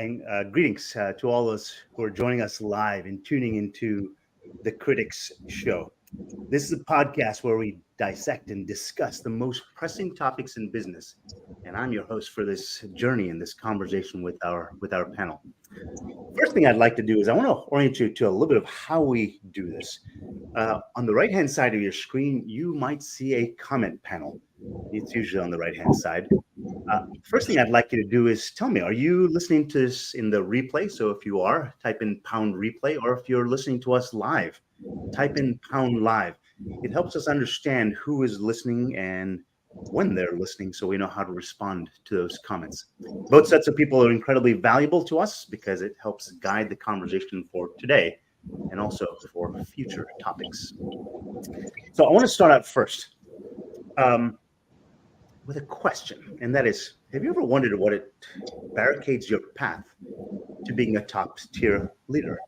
and greetings to all those who are joining us live and tuning into the Critics Show. This is a podcast where we dissect and discuss the most pressing topics in business, and I'm your host for this journey and this conversation with our panel. First thing I'd like to do is I want to orient you to a little bit of how we do this. On the right-hand side of your screen, you might see a comment panel. It's usually on the right-hand side. First thing I'd like you to do is tell me, are you listening to this in the replay? So if you are, type in pound replay, or if you're listening to us live, type in pound live. It helps us understand who is listening and when they're listening, so we know how to respond to those comments. Both sets of people are incredibly valuable to us because it helps guide the conversation for today and also for future topics. So I want to start out first with a question, and that is, have you ever wondered what it barricades your path to being a top tier leader?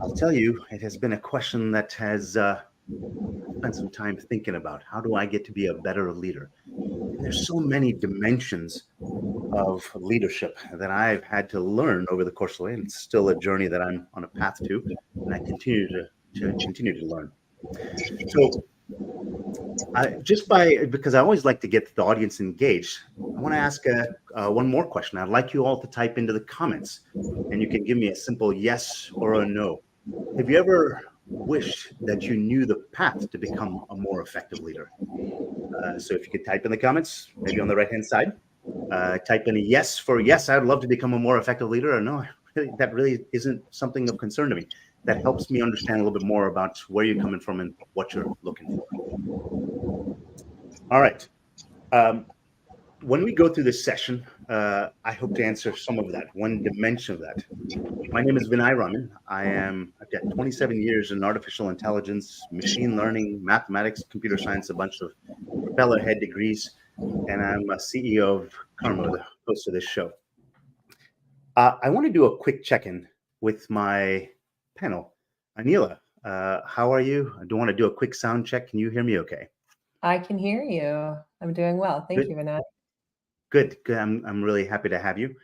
I'll tell you, it has been a question that has spent some time thinking about. How do I get to be a better leader? And there's so many dimensions of leadership that I've had to learn over the course of the way, and it's still a journey that I'm on a path to, and I continue to learn. So because I always like to get the audience engaged, I want to ask one more question. I'd like you all to type into the comments, and you can give me a simple yes or a no. Have you ever wished that you knew the path to become a more effective leader? So if you could type in the comments, maybe on the right-hand side, type in a yes for yes, I'd love to become a more effective leader, or no, that really isn't something of concern to me. That helps me understand a little bit more about where you're coming from and what you're looking for. All right. When we go through this session, I hope to answer some of that, one dimension of that. My name is Vinay Raman. I've got 27 years in artificial intelligence, machine learning, mathematics, computer science, a bunch of propeller head degrees, and I'm a CEO of Karma, the host of this show. I want to do a quick check-in with my panel. Anila, how are you? I do want to do a quick sound check. Can you hear me okay? I can hear you. I'm doing well. Thank you, Vinay. Good. I'm really happy to have you.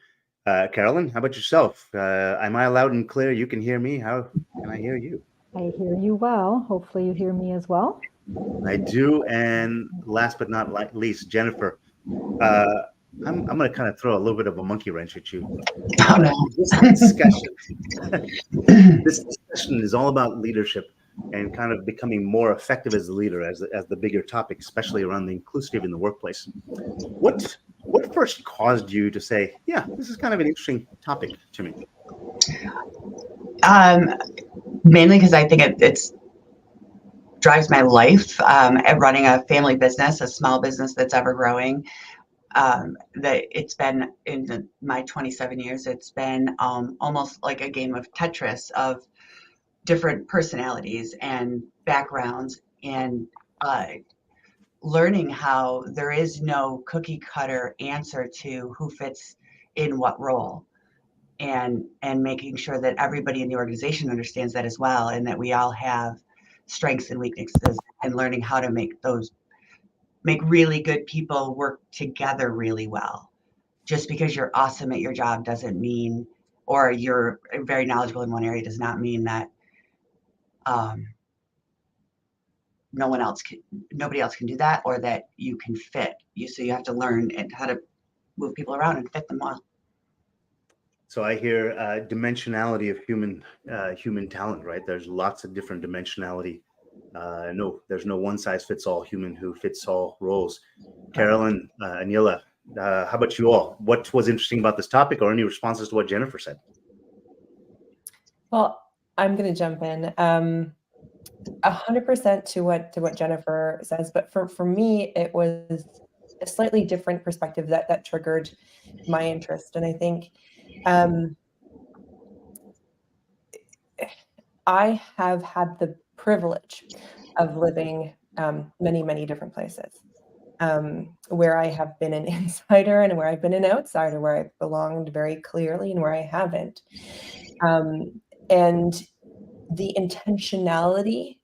Carolyn, how about yourself? Am I loud and clear? You can hear me. How can I hear you? I hear you well. Hopefully you hear me as well. I do. And last but not least, Jennifer, I'm going to kind of throw a little bit of a monkey wrench at you. This discussion is all about leadership and kind of becoming more effective as a leader, as the bigger topic, especially around the inclusivity in the workplace. What first caused you to say, yeah, this is kind of an interesting topic to me? Mainly because I think it drives my life. Running a family business, a small business that's ever growing. That it's been in my 27 years, it's been almost like a game of Tetris of different personalities and backgrounds, and learning how there is no cookie cutter answer to who fits in what role, and making sure that everybody in the organization understands that as well, and that we all have strengths and weaknesses, and learning how to make really good people work together really well. Just because you're awesome at your job doesn't mean, or you're very knowledgeable in one area does not mean that nobody else can do that, or that you can fit. So you have to learn how to move people around and fit them well. So I hear dimensionality of human talent, right? There's lots of different dimensionality. No, there's no one size fits all human who fits all roles. Carolyn, Anila, how about you all? What was interesting about this topic, or any responses to what Jennifer said? Well, I'm going to jump in 100% to what Jennifer says, but for me, it was a slightly different perspective that triggered my interest. And I think I have had the privilege of living many, many different places, where I have been an insider and where I've been an outsider, where I've belonged very clearly and where I haven't. And the intentionality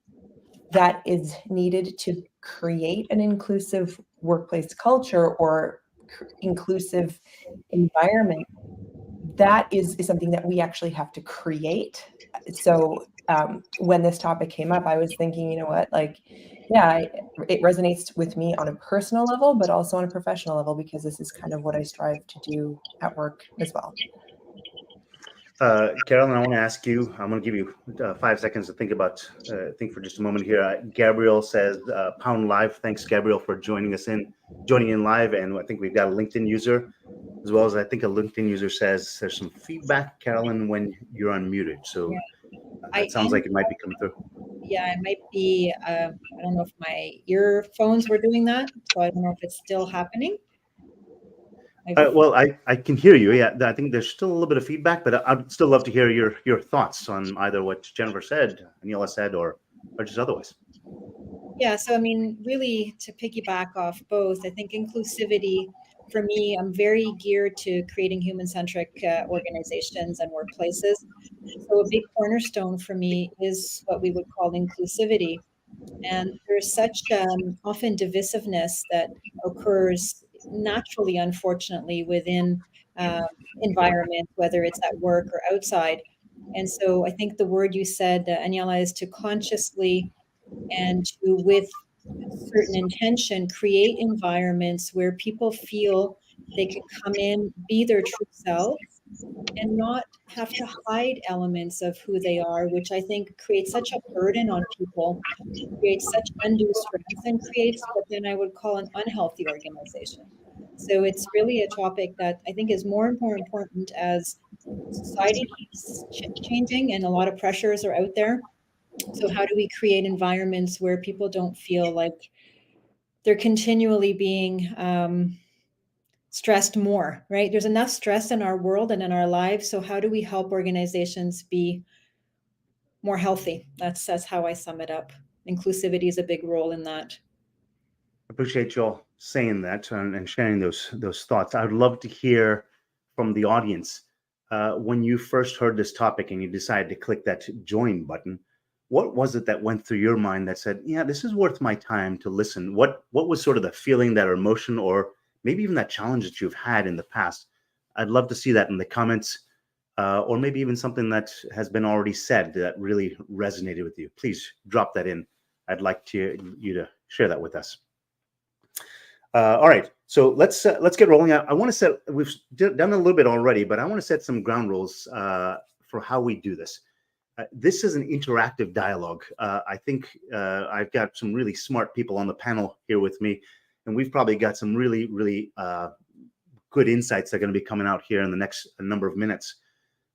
that is needed to create an inclusive workplace culture or inclusive environment, that is something that we actually have to create. So when this topic came up, I was thinking, you know what, like, yeah, it resonates with me on a personal level, but also on a professional level, because this is kind of what I strive to do at work as well. Carolyn, I want to ask you, I'm going to give you 5 seconds to think about, think for just a moment here. Gabriel says, pound live. Thanks, Gabriel, for joining in live. And I think we've got a LinkedIn user, as well as I think a LinkedIn user says there's some feedback, Carolyn, when you're unmuted. So it sounds like it might be coming through. Yeah, it might be, I don't know if my earphones were doing that, so I don't know if it's still happening. Well, I can hear you. Yeah, I think there's still a little bit of feedback, but I'd still love to hear your thoughts on either what Jennifer said, Aniela said, or just otherwise. Yeah, so I mean, really to piggyback off both, I think inclusivity, for me, I'm very geared to creating human-centric organizations and workplaces. So a big cornerstone for me is what we would call inclusivity. And there's such often divisiveness that occurs naturally, unfortunately, within environments, whether it's at work or outside. And so I think the word you said, Aniela, is to consciously and to, with certain intention, create environments where people feel they can come in, be their true selves, and not have to hide elements of who they are, which I think creates such a burden on people, creates such undue stress, and creates what then I would call an unhealthy organization. So it's really a topic that I think is more and more important as society keeps changing and a lot of pressures are out there. So how do we create environments where people don't feel like they're continually being stressed more, right? There's enough stress in our world and in our lives. So how do we help organizations be more healthy? That's how I sum it up. Inclusivity is a big role in that. Appreciate you all saying that and sharing those thoughts. I would love to hear from the audience. When you first heard this topic and you decided to click that join button, what was it that went through your mind that said, yeah, this is worth my time to listen? What was sort of the feeling, that emotion, or maybe even that challenge that you've had in the past? I'd love to see that in the comments, or maybe even something that has been already said that really resonated with you. Please drop that in. I'd like you to share that with us. All right, so let's get rolling. I want to set, we've done a little bit already, but I want to set some ground rules for how we do this. This is an interactive dialogue. I think I've got some really smart people on the panel here with me, and we've probably got some really, really good insights that are going to be coming out here in the next number of minutes.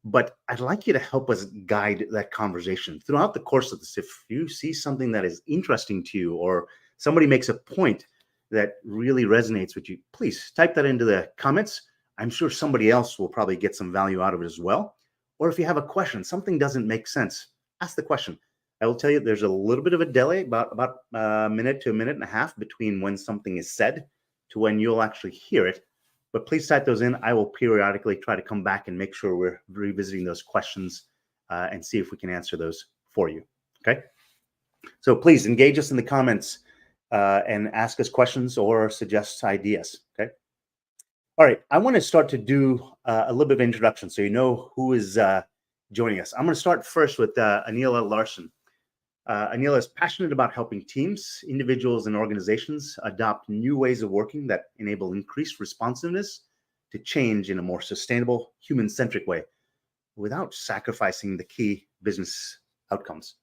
But I'd like you to help us guide that conversation throughout the course of this. If you see something that is interesting to you, or somebody makes a point that really resonates with you, please type that into the comments. I'm sure somebody else will probably get some value out of it as well. Or if you have a question, something doesn't make sense, ask the question. I will tell you there's a little bit of a delay, about a minute to a minute and a half between when something is said to when you'll actually hear it. But please type those in. I will periodically try to come back and make sure we're revisiting those questions and see if we can answer those for you. Okay. So please engage us in the comments and ask us questions or suggest ideas. Okay. All right. I want to start to do a little bit of introduction so you know who is joining us. I'm going to start first with Aniela Larson. Aniela is passionate about helping teams, individuals, and organizations adopt new ways of working that enable increased responsiveness to change in a more sustainable, human-centric way without sacrificing the key business outcomes.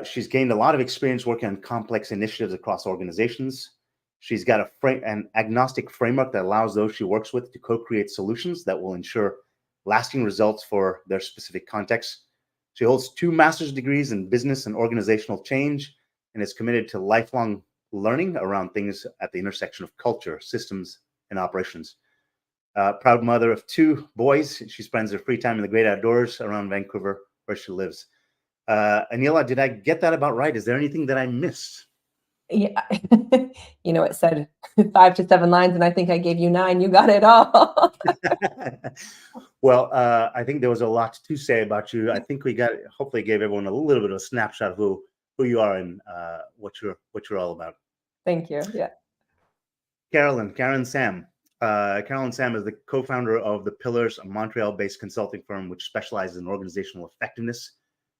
She's gained a lot of experience working on complex initiatives across organizations. She's got an agnostic framework that allows those she works with to co-create solutions that will ensure lasting results for their specific context. She holds 2 master's degrees in business and organizational change and is committed to lifelong learning around things at the intersection of culture, systems, and operations. Proud mother of 2 boys, she spends her free time in the great outdoors around Vancouver, where she lives. Aniela, did I get that about right? Is there anything that I missed? Yeah, you know, it said 5 to 7 lines, and I think I gave you 9. You got it all. Well, I think there was a lot to say about you. I think we hopefully gave everyone a little bit of a snapshot of who you are and what you're all about. Thank you. Yeah. Karen Sam, Carolyn Sam is the co-founder of The Pillars, a Montreal-based consulting firm which specializes in organizational effectiveness,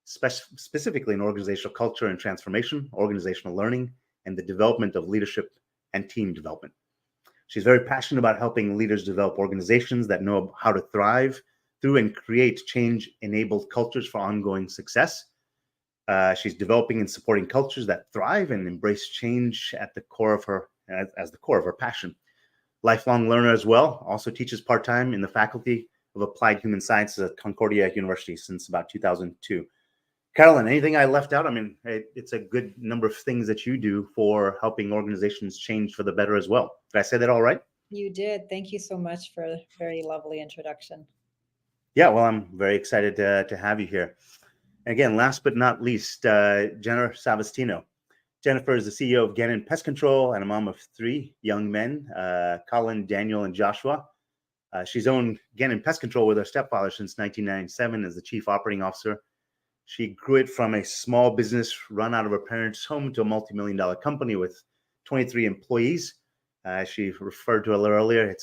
specifically in organizational culture and transformation, organizational learning, and the development of leadership and team development. She's very passionate about helping leaders develop organizations that know how to thrive through and create change-enabled cultures for ongoing success. She's developing and supporting cultures that thrive and embrace change at the core of her, as the core of her passion. Lifelong learner as well, also teaches part-time in the Faculty of Applied Human Sciences at Concordia University since about 2002. Carolyn, anything I left out? I mean, it's a good number of things that you do for helping organizations change for the better as well. Did I say that all right? You did. Thank you so much for a very lovely introduction. Yeah, well, I'm very excited to have you here. Again, last but not least, Jennifer Savastino. Jennifer is the CEO of Gannon Pest Control and a mom of 3 young men, Colin, Daniel, and Joshua. She's owned Gannon Pest Control with her stepfather since 1997 as the chief operating officer. She grew it from a small business run out of her parents' home to a multi-million-dollar company with 23 employees. She referred to a little earlier.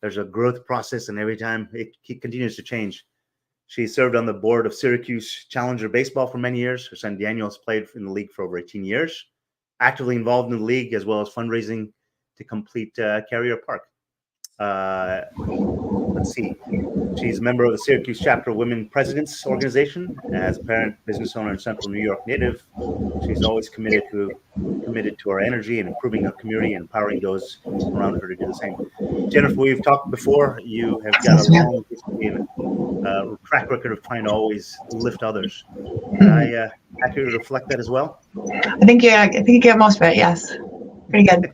There's a growth process, and every time it continues to change. She served on the board of Syracuse Challenger Baseball for many years. Her son Daniel has played in the league for over 18 years, actively involved in the league as well as fundraising to complete Carrier Park. Let's see. She's a member of the Syracuse Chapter of Women Presidents Organization. As a parent, business owner, and Central New York native, she's always committed to her energy and improving her community and empowering those around her to do the same. Jennifer, we've talked before. You have got a long history and track record of trying to always lift others. Can I accurately reflect that as well? I think you get most of it. Yes, pretty good.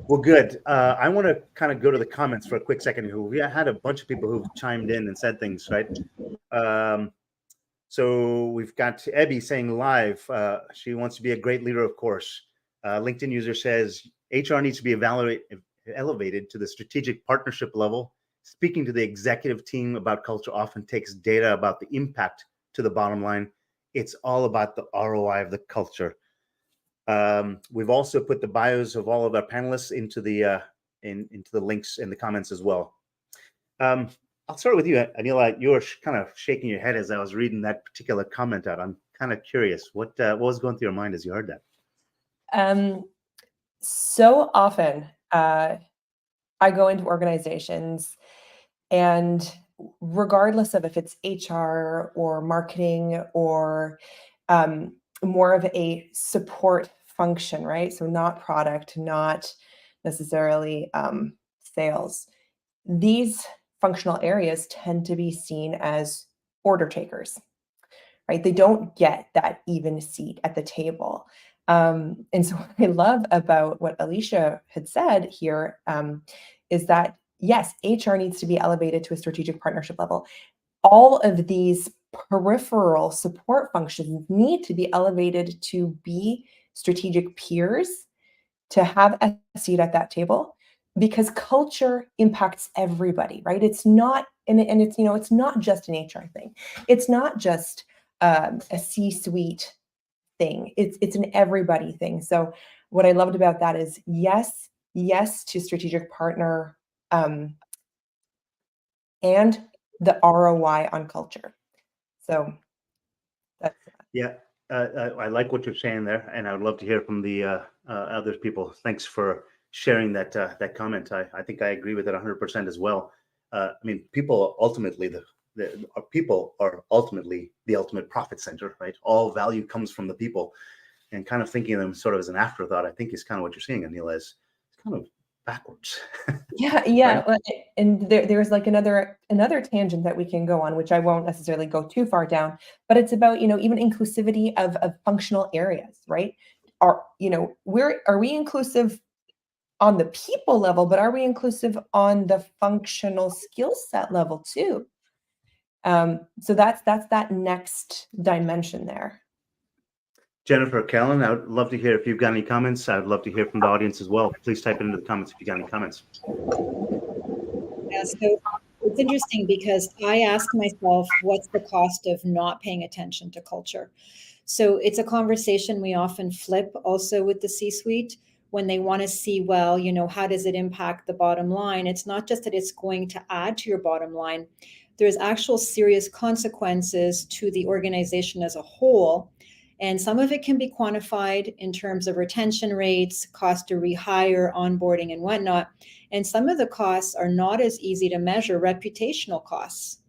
Well, good. I want to kind of go to the comments for a quick second. We had a bunch of people who've chimed in and said things, right? So we've got Ebby saying live. She wants to be a great leader, of course. LinkedIn user says HR needs to be elevated to the strategic partnership level. Speaking to the executive team about culture often takes data about the impact to the bottom line. It's all about the ROI of the culture. We've also put the bios of all of our panelists into the links in the comments as well. I'll start with you, Anila. You were kind of shaking your head as I was reading that particular comment out. I'm kind of curious, what was going through your mind as you heard that? So often, I go into organizations, and regardless of if it's HR or marketing or more of a support function, right? So not product, not necessarily sales. These functional areas tend to be seen as order takers, right? They don't get that even seat at the table. And so what I love about what Alicia had said here is that, yes, HR needs to be elevated to a strategic partnership level. All of these peripheral support functions need to be elevated to be strategic peers, to have a seat at that table, because culture impacts everybody, right? It's not, and it's, it's not just an HR thing. It's not just a C-suite thing. It's an everybody thing. So what I loved about that is yes to strategic partner and the ROI on culture. So that's yeah. I like what you're saying there, and I would love to hear from the other people. Thanks for sharing that comment. I think I agree with it 100% as well. I mean, people ultimately people are ultimately the ultimate profit center, right? All value comes from the people, and kind of thinking of them sort of as an afterthought, I think is kind of what you're saying, Anila, is kind of backwards. Yeah. Right? And there's like another tangent that we can go on, which I won't necessarily go too far down, but it's about, even inclusivity of functional areas, right? Are we inclusive on the people level, but are we inclusive on the functional skill set level too? So that's that next dimension there. Jennifer, Callan, I would love to hear if you've got any comments. I'd love to hear from the audience as well. Please type it into the comments if you got any comments. Yeah, so it's interesting because I ask myself, what's the cost of not paying attention to culture? So it's a conversation we often flip also with the C-suite, when they want to see, well, how does it impact the bottom line? It's not just that it's going to add to your bottom line. There's actual serious consequences to the organization as a whole. And some of it can be quantified in terms of retention rates, cost to rehire, onboarding, and whatnot. And some of the costs are not as easy to measure, reputational costs,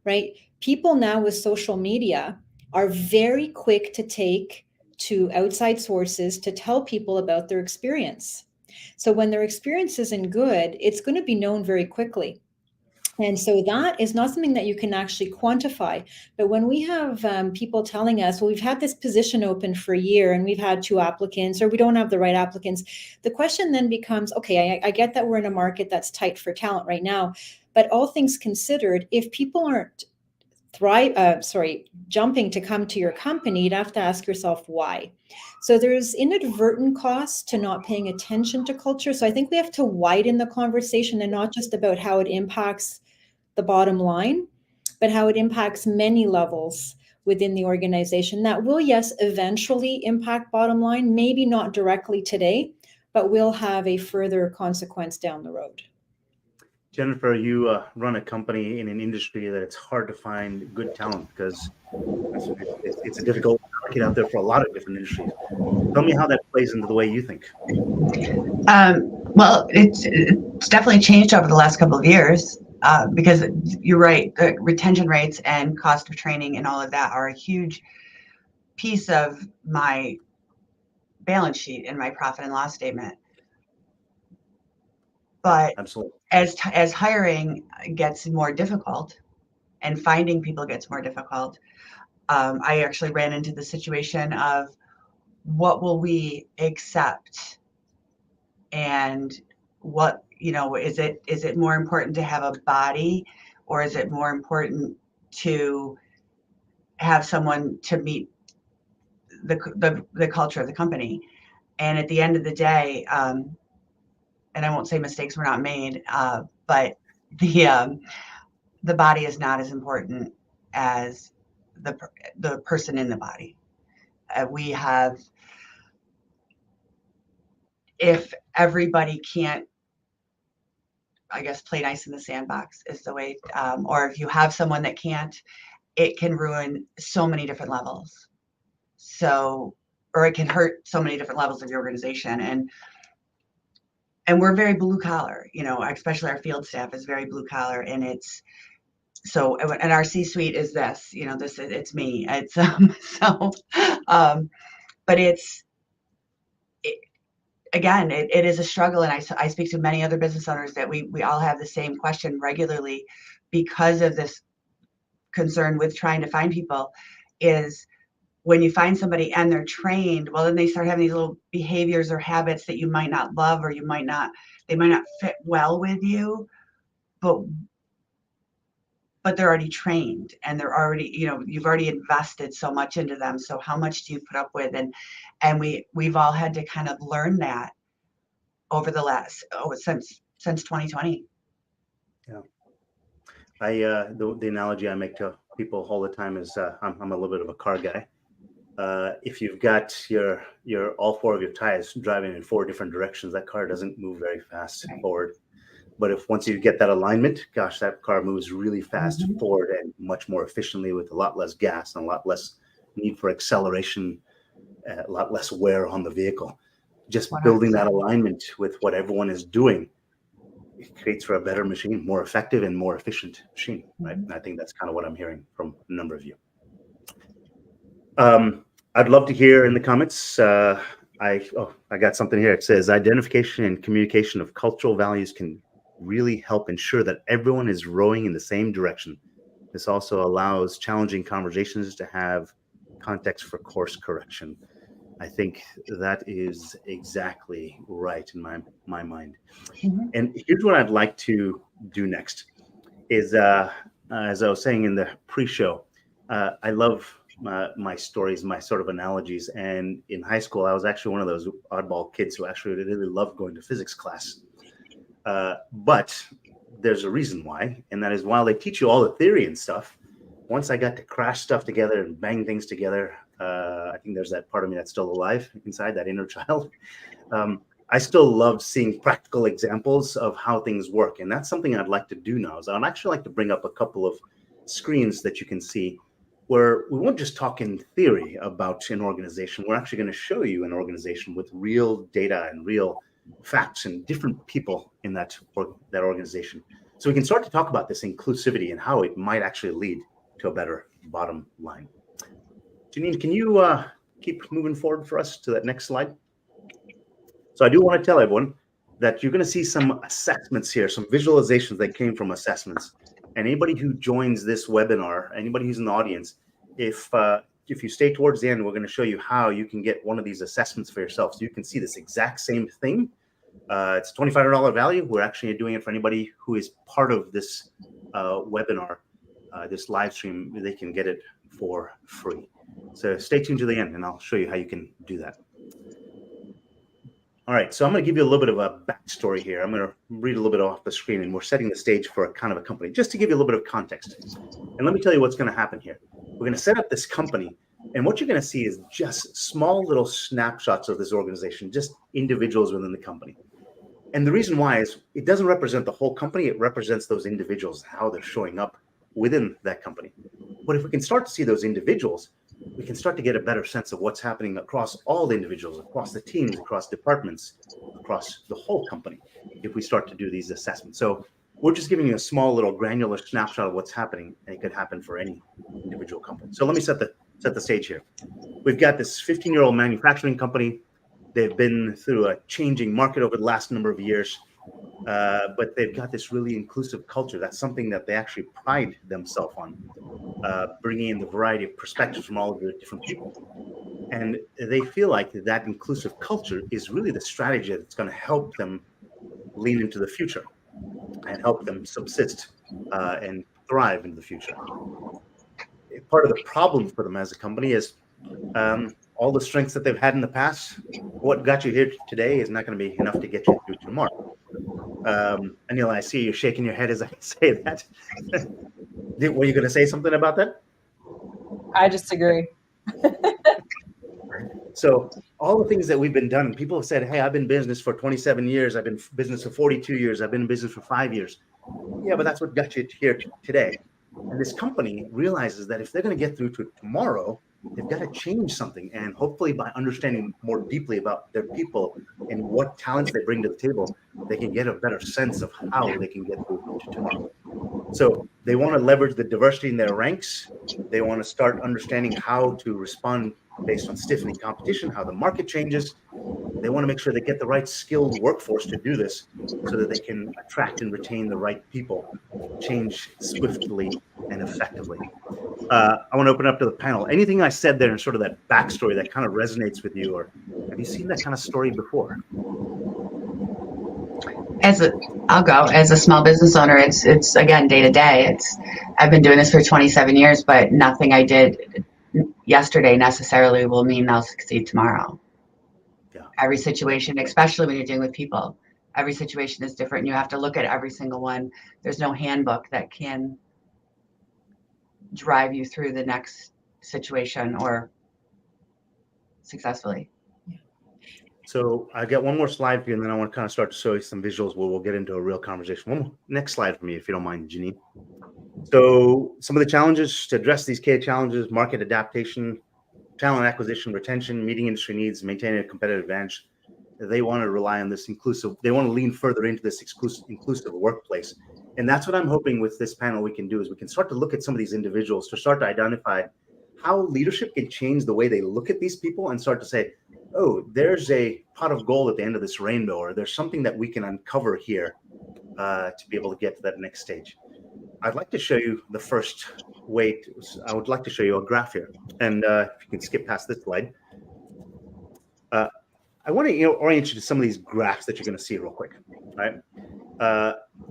right? People now with social media are very quick to take to outside sources to tell people about their experience. So when their experience isn't good, it's going to be known very quickly. And so that is not something that you can actually quantify. But when we have people telling us, well, we've had this position open for a year and we've had 2 applicants, or we don't have the right applicants, the question then becomes, okay, I get that we're in a market that's tight for talent right now, but all things considered, if people aren't jumping to come to your company, you'd have to ask yourself why. So there's inadvertent costs to not paying attention to culture. So I think we have to widen the conversation and not just about how it impacts the bottom line, but how it impacts many levels within the organization that will, yes, eventually impact bottom line, maybe not directly today, but will have a further consequence down the road. Jennifer, you run a company in an industry that it's hard to find good talent because it's a difficult market out there for a lot of different industries. Tell me how that plays into the way you think. Well, it's definitely changed over the last couple of years because you're right, the retention rates and cost of training and all of that are a huge piece of my balance sheet and my profit and loss statement. But Absolutely. As hiring gets more difficult and finding people gets more difficult, I actually ran into the situation of what will we accept, and what, is it more important to have a body, or is it more important to have someone to meet the culture of the company? And at the end of the day, and I won't say mistakes were not made, but the body is not as important as the person in the body. We have, if everybody can't, I guess, play nice in the sandbox is the way, or if you have someone that can't, it can ruin so many different levels. So, or it can hurt so many different levels of your organization. And we're very blue collar, especially our field staff is very blue collar, and it's so, and our C-suite is this, it's me. It's but again, it is a struggle, and I speak to many other business owners that we all have the same question regularly because of this concern with trying to find people. Is when you find somebody and they're trained, well, then they start having these little behaviors or habits that you might not love, or they might not fit well with you, but they're already trained, and they're already, you've already invested so much into them. So how much do you put up with? And we've all had to kind of learn that over the last, since 2020. Yeah. The analogy I make to people all the time is I'm a little bit of a car guy. If you've got your all 4 of your tires driving in 4 different directions, that car doesn't move very fast forward. But if once you get that alignment, gosh, that car moves really fast forward and much more efficiently with a lot less gas and a lot less need for acceleration, a lot less wear on the vehicle. Just 100%. Building that alignment with what everyone is doing, it creates for a better machine, more effective and more efficient machine, right? And I think that's kind of what I'm hearing from a number of you. I'd love to hear in the comments. I got something here. It says identification and communication of cultural values can really help ensure that everyone is rowing in the same direction. This also allows challenging conversations to have context for course correction. I think that is exactly right in my mind. And here's what I'd like to do next is, as I was saying in the pre-show, I love my stories, my sort of analogies. And in high school, I was actually one of those oddball kids who actually really loved going to physics class. But there's a reason why, and that is while they teach you all the theory and stuff, once I got to crash stuff together and bang things together, I think there's that part of me that's still alive inside, that inner child. I still love seeing practical examples of how things work. And that's something I'd like to do now. Is I'd actually like to bring up a couple of screens that you can see where we won't just talk in theory about an organization. We're actually going to show you an organization with real data and real facts and different people in that organization. So we can start to talk about this inclusivity and how it might actually lead to a better bottom line. Janine, can you keep moving forward for us to that next slide? So I do want to tell everyone that you're going to see some assessments here, some visualizations that came from assessments. And anybody who joins this webinar, anybody who's in the audience, if you stay towards the end, we're going to show you how you can get one of these assessments for yourself. So you can see this exact same thing. It's $2,500 value. We're actually doing it for anybody who is part of this webinar, this live stream. They can get it for free. So stay tuned to the end and I'll show you how you can do that. All right, so I'm going to give you a little bit of a backstory here. I'm going to read a little bit off the screen, and we're setting the stage for a kind of a company, just to give you a little bit of context. And let me tell you what's going to happen here. We're going to set up this company, and what you're going to see is just small little snapshots of this organization, just individuals within the company. And the reason why is it doesn't represent the whole company. It represents those individuals, how they're showing up within that company. But if we can start to see those individuals, we can start to get a better sense of what's happening across all the individuals, across the teams, across departments, across the whole company, if we start to do these assessments. So we're just giving you a small little granular snapshot of what's happening, and it could happen for any individual company. So let me set the stage here. We've got this 15-year-old manufacturing company. They've been through a changing market over the last number of years, but they've got this really inclusive culture. That's something that they actually pride themselves on, bringing in the variety of perspectives from all of the different people. And they feel like that inclusive culture is really the strategy that's going to help them lean into the future and help them subsist and thrive in the future. Part of the problem for them as a company is all the strengths that they've had in the past. What got you here today is not going to be enough to get you through tomorrow. Anil, I see you shaking your head as I say that. Were you going to say something about that? I just agree. So all the things that we've been done, people have said, hey, I've been in business for 27 years. I've been in business for 42 years. I've been in business for 5 years. Yeah, but that's what got you here today. And this company realizes that if they're going to get through to tomorrow, they've got to change something. And hopefully by understanding more deeply about their people and what talents they bring to the table, they can get a better sense of how they can get through to tomorrow. So they want to leverage the diversity in their ranks. They want to start understanding how to respond based on stiffening competition, how the market changes. They want to make sure they get the right skilled workforce to do this so that they can attract and retain the right people, change swiftly and effectively. I want to open up to the panel. Anything I said there and sort of that backstory that kind of resonates with you, or have you seen that kind of story before? I'll go as a small business owner. It's again day to day. I've been doing this for 27 years, but nothing I did yesterday necessarily will mean I'll succeed tomorrow. Yeah. Every situation, especially when you're dealing with people, every situation is different. And you have to look at every single one. There's no handbook that can drive you through the next situation or successfully. So I got one more slide for you, and then I want to kind of start to show you some visuals where we'll get into a real conversation. One more, next slide for me, if you don't mind, Janine. So some of the challenges to address these key challenges: market adaptation, talent acquisition, retention, meeting industry needs, maintaining a competitive advantage. They want to rely on this inclusive. They want to lean further into this inclusive workplace. And that's what I'm hoping with this panel we can do is we can start to look at some of these individuals to start to identify how leadership can change the way they look at these people and start to say, oh, there's a pot of gold at the end of this rainbow, or there's something that we can uncover here to be able to get to that next stage. I'd like to show you the first way. I would like to show you a graph here. And if you can skip past this slide. I want to orient you to some of these graphs that you're going to see real quick. Right?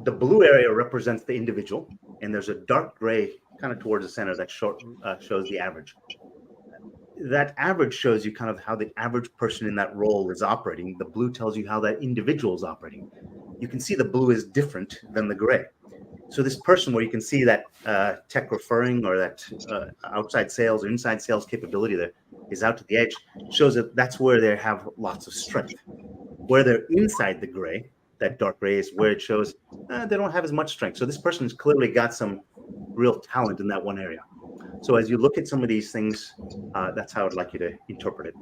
The blue area represents the individual, and there's a dark gray kind of towards the center that shows the average. That average shows you kind of how the average person in that role is operating. The blue tells you how that individual is operating. You can see the blue is different than the gray. So this person where you can see that tech referring or that outside sales or inside sales capability that is out to the edge shows that that's where they have lots of strength. Where they're inside the gray, that dark gray is where it shows they don't have as much strength. So this person has clearly got some real talent in that one area. So as you look at some of these things, that's how I'd like you to interpret it.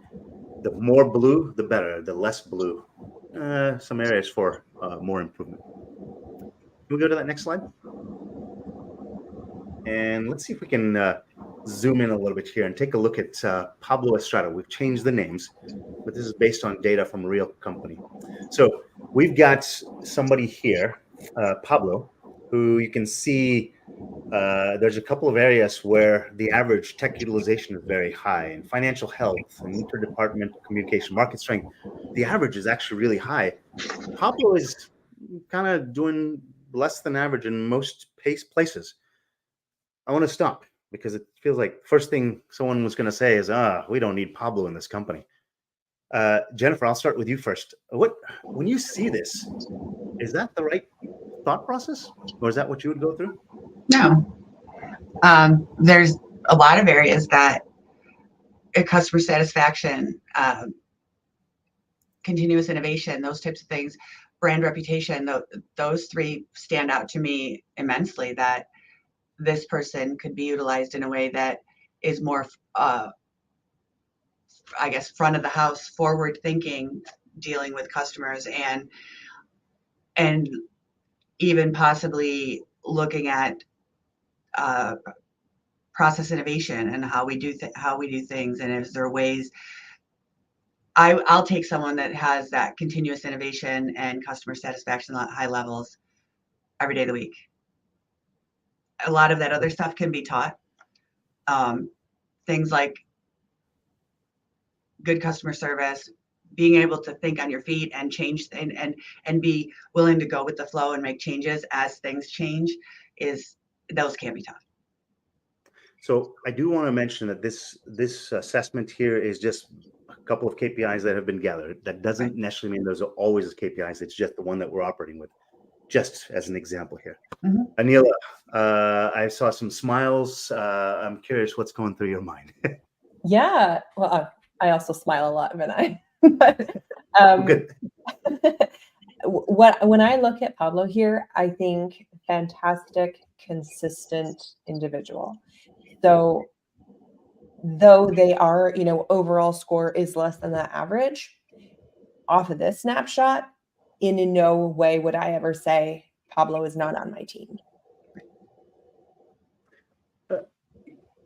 The more blue, the better. The less blue, some areas for more improvement. Can we go to that next slide? And let's see if we can zoom in a little bit here and take a look at Pablo Estrada. We've changed the names, but this is based on data from a real company. So we've got somebody here, Pablo, who you can see there's a couple of areas where the average tech utilization is very high. In financial health and interdepartmental communication, market strength, the average is actually really high. Pablo is kind of doing less than average in most places. I want to stop because it feels like first thing someone was going to say is, we don't need Pablo in this company. Jennifer, I'll start with you first. When you see this, is that the right thought process, or is that what you would go through? No. There's a lot of areas that customer satisfaction, continuous innovation, those types of things, brand reputation, those three stand out to me immensely, that this person could be utilized in a way that is more, I guess, front of the house, forward thinking, dealing with customers, and even possibly looking at process innovation and how we do things, and if there are ways. I'll take someone that has that continuous innovation and customer satisfaction at high levels every day of the week. A lot of that other stuff can be taught. Things like good customer service, being able to think on your feet and change and be willing to go with the flow and make changes as things change, those can't be taught. So I do want to mention that this assessment here is just a couple of KPIs that have been gathered. That doesn't necessarily mean those are always KPIs. It's just the one that we're operating with, just as an example here. Mm-hmm. Anila, I saw some smiles. I'm curious what's going through your mind. Yeah, well, I also smile a lot, haven't I? Good. When I look at Pablo here, I think fantastic, consistent individual. So though they are, overall score is less than the average, off of this snapshot, in no way would I ever say Pablo is not on my team.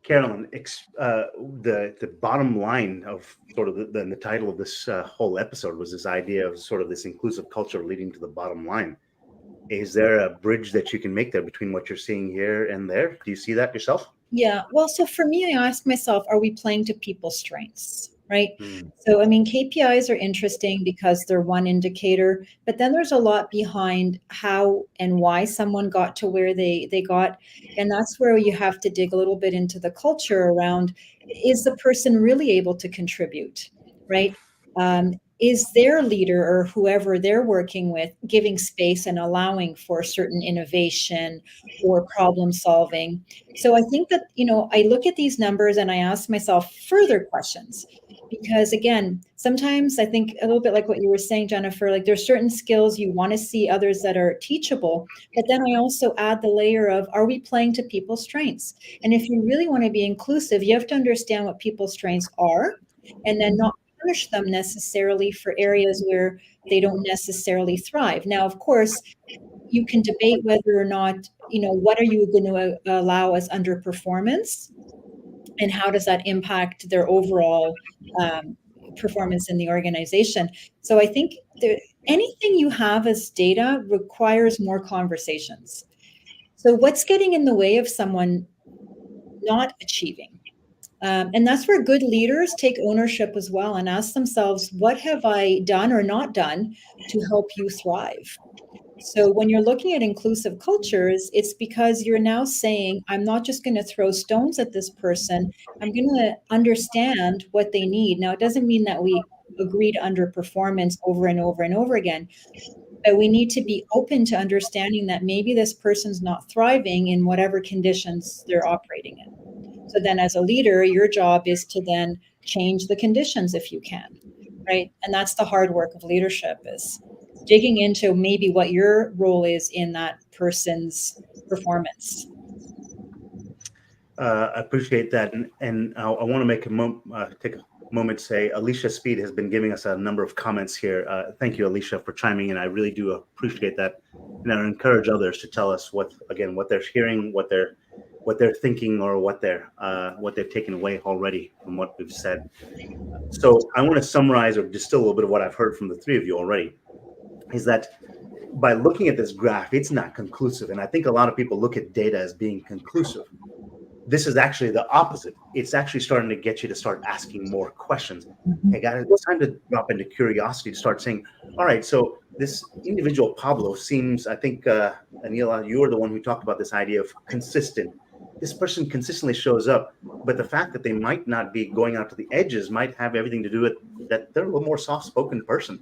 Carolyn, the bottom line of sort of the title of this whole episode was this idea of sort of this inclusive culture leading to the bottom line. Is there a bridge that you can make there between what you're seeing here and there? Do you see that yourself? Yeah. Well, so for me, I ask myself, are we playing to people's strengths? Right. So, I mean, KPIs are interesting because they're one indicator, but then there's a lot behind how and why someone got to where they got. And that's where you have to dig a little bit into the culture around, is the person really able to contribute? Right. Is their leader or whoever they're working with giving space and allowing for certain innovation or problem solving? So I think that, I look at these numbers and I ask myself further questions. Because again, sometimes I think a little bit like what you were saying, Jennifer, like there's certain skills you want to see, others that are teachable. But then I also add the layer of, are we playing to people's strengths? And if you really want to be inclusive, you have to understand what people's strengths are and then not punish them necessarily for areas where they don't necessarily thrive. Now, of course, you can debate whether or not, what are you going to allow as underperformance? And how does that impact their overall performance in the organization? So I think anything you have as data requires more conversations. So what's getting in the way of someone not achieving? And that's where good leaders take ownership as well and ask themselves, what have I done or not done to help you thrive? So when you're looking at inclusive cultures, it's because you're now saying, I'm not just going to throw stones at this person. I'm going to understand what they need. Now, it doesn't mean that we agree to underperformance over and over and over again, but we need to be open to understanding that maybe this person's not thriving in whatever conditions they're operating in. So then as a leader, your job is to then change the conditions if you can. right? And that's the hard work of leadership, is digging into maybe what your role is in that person's performance. I appreciate that, and I want to make take a moment to say Alicia Speed has been giving us a number of comments here. Thank you, Alicia, for chiming in. I really do appreciate that, and I encourage others to tell us what they're hearing, what they're thinking, or what they've taken away already from what we've said. So I want to summarize or distill a little bit of what I've heard from the three of you already. Is that by looking at this graph, it's not conclusive, and I think a lot of people look at data as being conclusive. This is actually the opposite. It's actually starting to get you to start asking more questions. Hey, guys, it's time to drop into curiosity, to start saying, all right, so this individual Pablo seems, I think, Anila, you were the one who talked about this idea of consistent. This person consistently shows up, but the fact that they might not be going out to the edges might have everything to do with that they're a little more soft-spoken person.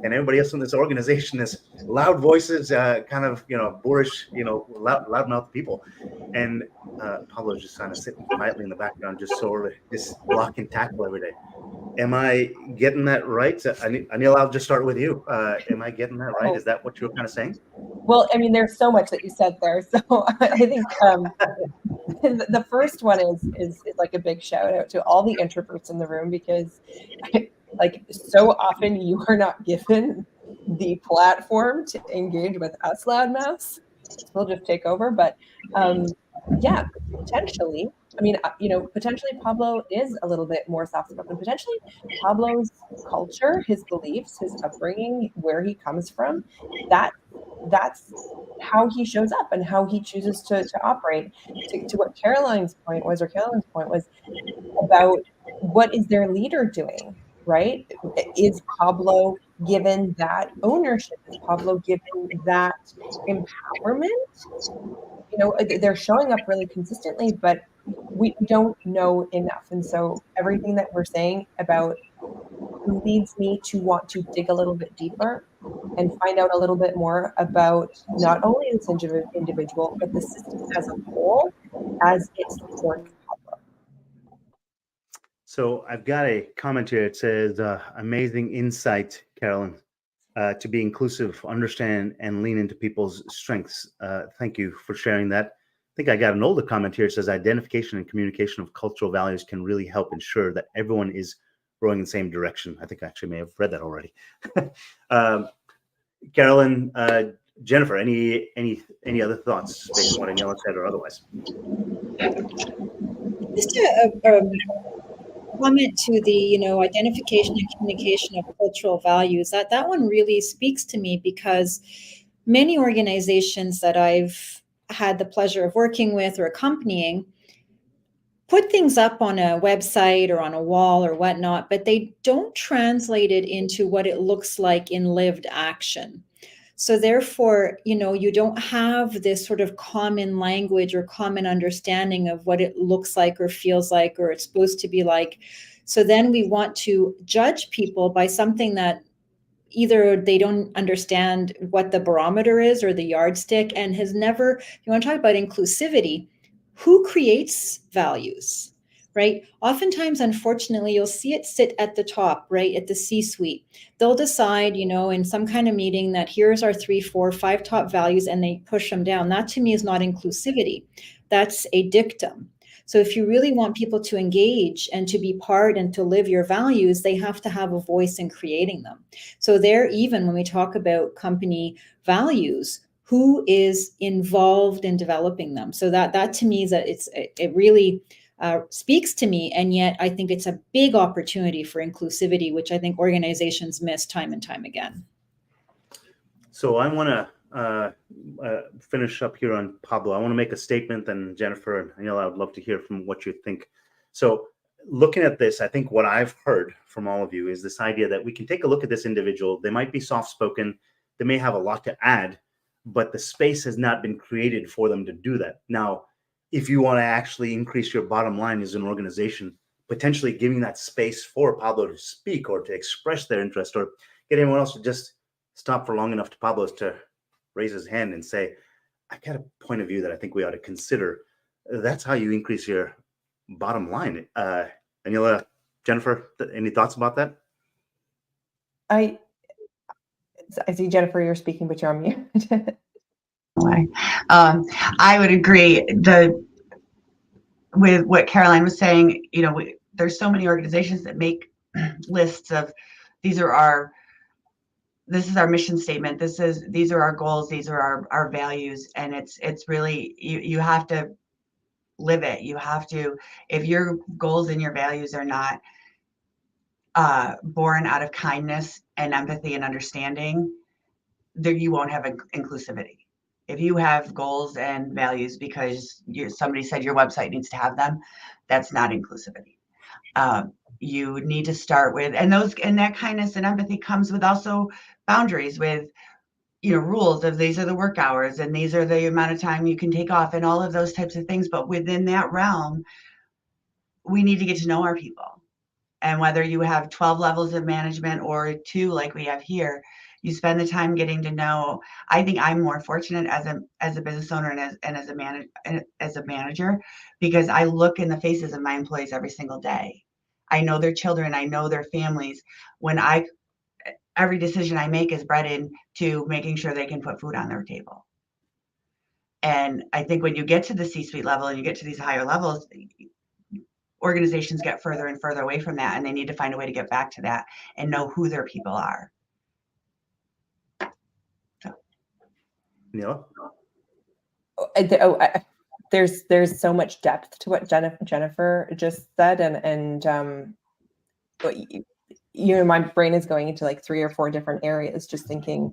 And everybody else in this organization is loud voices, kind of, boorish, loudmouth people. And Pablo's just kind of sitting quietly in the background, just sort of just block and tackle every day. Am I getting that right? Anil, I'll just start with you. Am I getting that right? Is that what you were kind of saying? Well, I mean, there's so much that you said there. So I think the first one is like a big shout out to all the introverts in the room, because like so often you are not given the platform to engage with us loudmouths. We'll just take over. But yeah, potentially. I mean, potentially Pablo is a little bit more soft-spoken. Potentially Pablo's culture, his beliefs, his upbringing, where he comes from, that's how he shows up and how he chooses to operate. To what Caroline's point was about what is their leader doing, right? Is Pablo given that ownership? Is Pablo given that empowerment? They're showing up really consistently, but we don't know enough. And so everything that we're saying about leads me to want to dig a little bit deeper and find out a little bit more about not only this individual, but the system as a whole, as it supports Pablo. So I've got a comment here. It says, amazing insight, Carolyn, to be inclusive, understand, and lean into people's strengths. Thank you for sharing that. I think I got an older comment here. It says, identification and communication of cultural values can really help ensure that everyone is rowing in the same direction. I think I actually may have read that already. Carolyn, Jennifer, any other thoughts based on what Anila said or otherwise? Just a comment to the identification and communication of cultural values. That one really speaks to me, because many organizations that I've had the pleasure of working with or accompanying put things up on a website or on a wall or whatnot, but they don't translate it into what it looks like in lived action. So therefore, you don't have this sort of common language or common understanding of what it looks like or feels like or it's supposed to be like. So then we want to judge people by something that either they don't understand what the barometer is or the yardstick, and has never, you want to talk about inclusivity, who creates values, right? Oftentimes, unfortunately, you'll see it sit at the top, right, at the C-suite. They'll decide, in some kind of meeting that here's our 3, 4, 5 top values, and they push them down. That to me is not inclusivity. That's a dictum. So if you really want people to engage and to be part and to live your values, they have to have a voice in creating them. So there, even when we talk about company values, who is involved in developing them? So that to me is that it really speaks to me, and yet I think it's a big opportunity for inclusivity, which I think organizations miss time and time again. So I want to finish up here on Pablo. I want to make a statement, and Jennifer and Anila, I would love to hear from what you think. So looking at this, I think what I've heard from all of you is this idea that we can take a look at this individual. They might be soft-spoken. They may have a lot to add, but the space has not been created for them to do that. Now, if you want to actually increase your bottom line as an organization, potentially giving that space for Pablo to speak or to express their interest, or get anyone else to just stop for long enough to Pablo's to raise his hand and say, I got a point of view that I think we ought to consider. That's how you increase your bottom line. Anila, Jennifer, any thoughts about that? I see, Jennifer, you're speaking, but you're on mute. I would agree. With what Caroline was saying, there's so many organizations that make lists of this is our mission statement. These are our goals. These are our values. And it's really, you have to live it. You have to, if your goals and your values are not born out of kindness and empathy and understanding, there you won't have inclusivity. If you have goals and values because somebody said your website needs to have them, that's not inclusivity. You need to start with, and that kindness and empathy comes with also boundaries, with rules of these are the work hours and these are the amount of time you can take off and all of those types of things. But within that realm, we need to get to know our people. And whether you have 12 levels of management or 2 like we have here, you spend the time getting to know. I think I'm more fortunate as a business owner and as a manager, because I look in the faces of my employees every single day. I know their children, I know their families. Every decision I make is bred into making sure they can put food on their table. And I think when you get to the C-suite level and you get to these higher levels, organizations get further and further away from that, and they need to find a way to get back to that and know who their people are. So. Neela? There's so much depth to what Jennifer just said, and my brain is going into like 3 or 4 different areas, just thinking,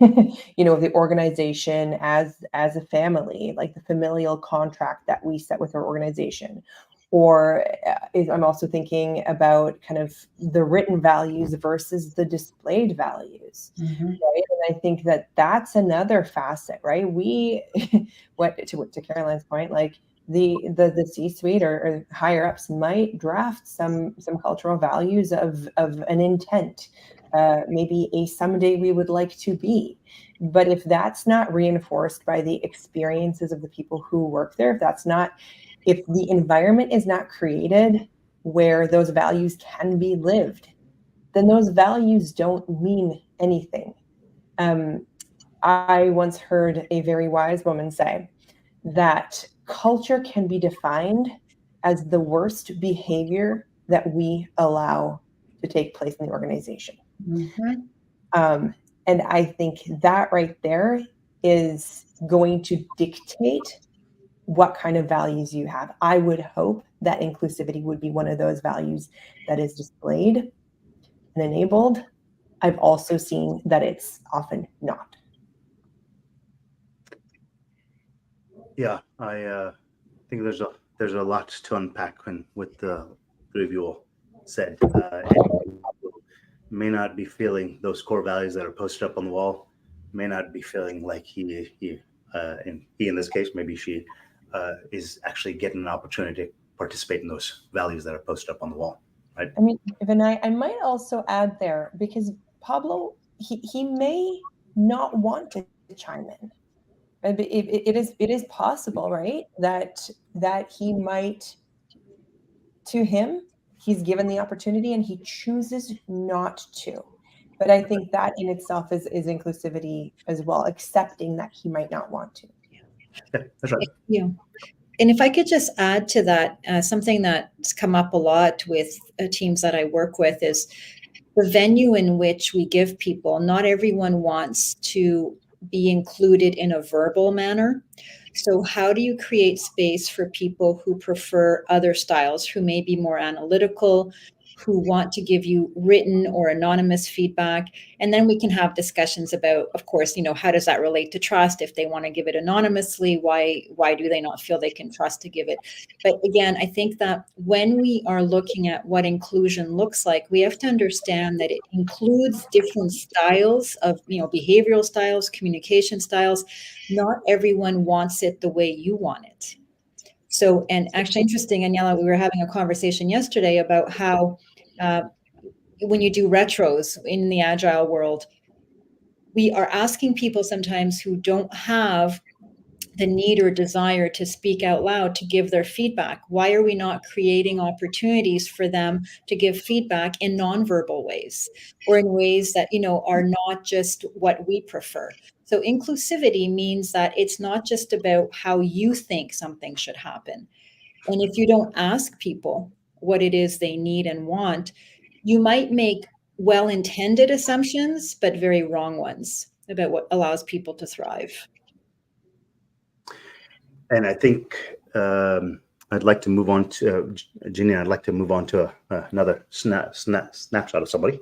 of the organization as a family, like the familial contract that we set with our organization. Or I'm also thinking about kind of the written values versus the displayed values, right? And I think that that's another facet, right? We, to Caroline's point, like the C-suite or higher ups might draft some cultural values of an intent, maybe a someday we would like to be. But if that's not reinforced by the experiences of the people who work there, if the environment is not created where those values can be lived, then those values don't mean anything. I once heard a very wise woman say that culture can be defined as the worst behavior that we allow to take place in the organization. And I think that right there is going to dictate what kind of values you have. I would hope that inclusivity would be one of those values that is displayed and enabled. I've also seen that it's often not. Yeah, I think there's a lot to unpack with the 3 of you all said. May not be feeling those core values that are posted up on the wall, may not be feeling like he in this case, maybe she is actually getting an opportunity to participate in those values that are posted up on the wall, right? I mean, Vinay, I might also add there, because Pablo, he may not want to chime in. It is possible, right? That he might, to him, he's given the opportunity and he chooses not to. But I think that in itself is inclusivity as well, accepting that he might not want to. Yeah, that's right. Yeah. And if I could just add to that, something that's come up a lot with teams that I work with is the venue in which we give people. Not everyone wants to be included in a verbal manner. So how do you create space for people who prefer other styles, who may be more analytical, who want to give you written or anonymous feedback? And then we can have discussions about, of course, how does that relate to trust? If they want to give it anonymously, why do they not feel they can trust to give it? But again, I think that when we are looking at what inclusion looks like, we have to understand that it includes different styles of, behavioral styles, communication styles. Not everyone wants it the way you want it. So, and actually interesting, Aniela, we were having a conversation yesterday about how when you do retros in the agile world, we are asking people sometimes who don't have the need or desire to speak out loud, to give their feedback? Why are we not creating opportunities for them to give feedback in nonverbal ways, or in ways that, are not just what we prefer? So inclusivity means that it's not just about how you think something should happen. And if you don't ask people what it is they need and want, you might make well-intended assumptions, but very wrong ones about what allows people to thrive. And I think I'd like to move on to Ginny. I'd like to move on to another snapshot of somebody.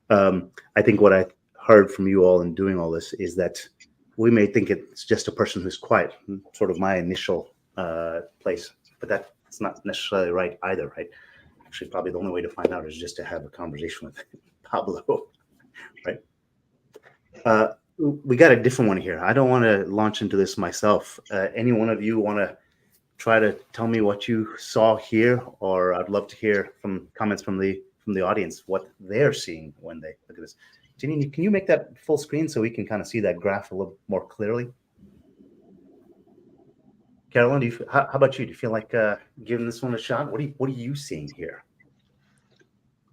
I think what I heard from you all in doing all this is that we may think it's just a person who's quiet, sort of my initial place, but that's not necessarily right either, right? Actually, probably the only way to find out is just to have a conversation with Pablo, right? We got a different one here. I don't want to launch into this myself. Any one of you want to try to tell me what you saw here, or I'd love to hear from comments from the audience what they're seeing when they look at this. Jenny, can you make that full screen so we can kind of see that graph a little more clearly? Carolyn, how about you? Do you feel like giving this one a shot? What are you seeing here?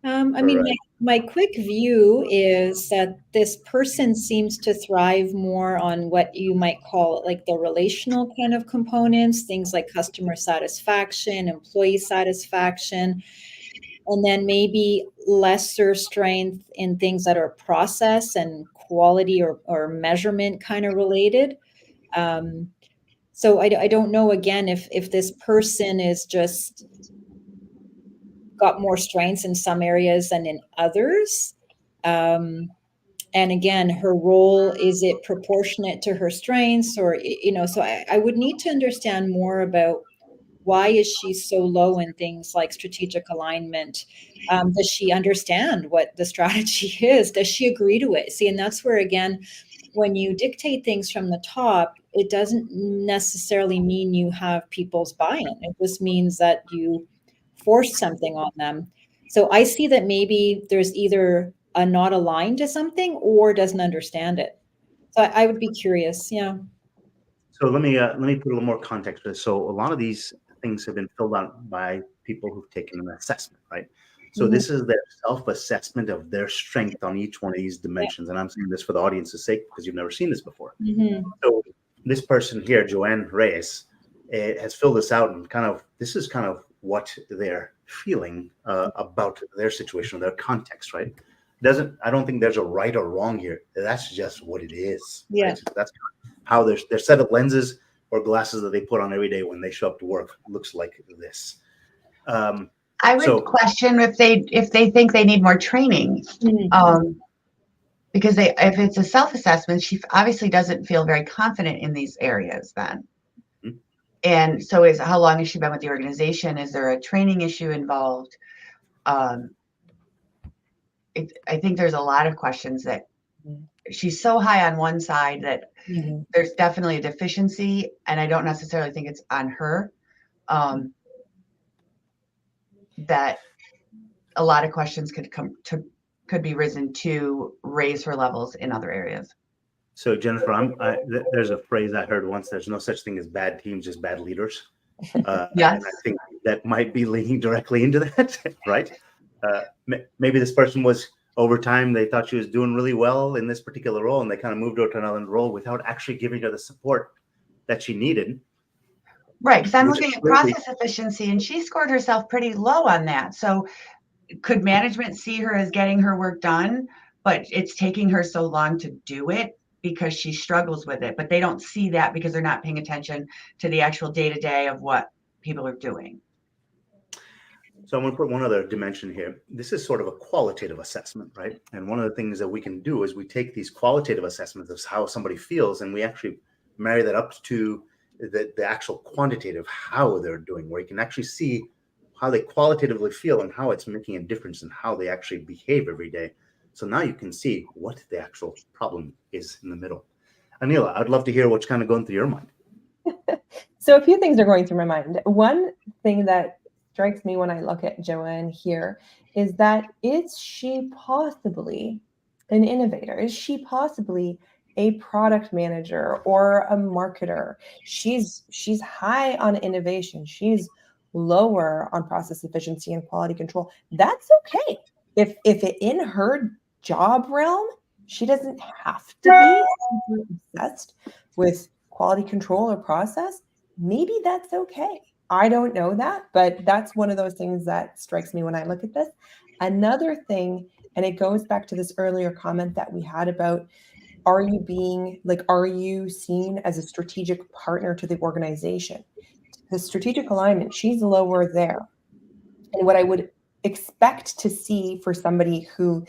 I mean, my quick view is that this person seems to thrive more on what you might call like the relational kind of components, things like customer satisfaction, employee satisfaction, and then maybe lesser strength in things that are process and quality or measurement kind of related. So I don't know, again, if this person is just got more strengths in some areas than in others. And again, her role, is it proportionate to her strengths, or, so I would need to understand more about why is she so low in things like strategic alignment? Does she understand what the strategy is? Does she agree to it? See, and that's where, again, when you dictate things from the top, it doesn't necessarily mean you have people's buy-in. It just means that you force something on them. So I see that maybe there's either a not aligned to something or doesn't understand it. So I would be curious. Yeah. So let me put a little more context to this. So a lot of these things have been filled out by people who've taken an assessment, right? So this is their self-assessment of their strength on each one of these dimensions. And I'm saying this for the audience's sake because you've never seen this before. So this person here, Joanne Reyes, has filled this out, and this is kind of what they're feeling about their situation, their context, right? I don't think there's a right or wrong here. That's just what it is. Yeah. Right? That's how their set of lenses or glasses that they put on every day when they show up to work looks like this. I would question if they think they need more training, because if it's a self-assessment, she obviously doesn't feel very confident in these areas then. And so how long has she been with the organization? Is there a training issue involved? I think there's a lot of questions that she's so high on one side that there's definitely a deficiency, and I don't necessarily think it's on her. That a lot of questions could be risen to raise her levels in other areas. So Jennifer, there's a phrase I heard once: "There's no such thing as bad teams, just bad leaders." Yes. And I think that might be leaning directly into that, right? Maybe this person was, over time, they thought she was doing really well in this particular role, and they kind of moved her to another role without actually giving her the support that she needed. Right, because I'm looking at process efficiency, and she scored herself pretty low on that. So could management see her as getting her work done, but it's taking her so long to do it because she struggles with it, but they don't see that because they're not paying attention to the actual day-to-day of what people are doing. So I'm going to put one other dimension here. This is sort of a qualitative assessment, right? And one of the things that we can do is we take these qualitative assessments of how somebody feels, and we actually marry that up to the actual quantitative, how they're doing, where you can actually see how they qualitatively feel and how it's making a difference in how they actually behave every day. So now you can see what the actual problem is in the middle. Anila, I'd love to hear what's kind of going through your mind. So a few things are going through my mind. One thing that strikes me when I look at Joanne here is that, is she possibly an innovator? Is she possibly a product manager or a marketer. She's high on innovation. She's lower on process efficiency and quality control. That's okay. If it in her job realm, she doesn't have to be super obsessed with quality control or process, maybe that's okay. I don't know that, but that's one of those things that strikes me when I look at this. Another thing, and it goes back to this earlier comment that we had about, are you seen as a strategic partner to the organization? The strategic alignment, she's lower there. And what I would expect to see for somebody who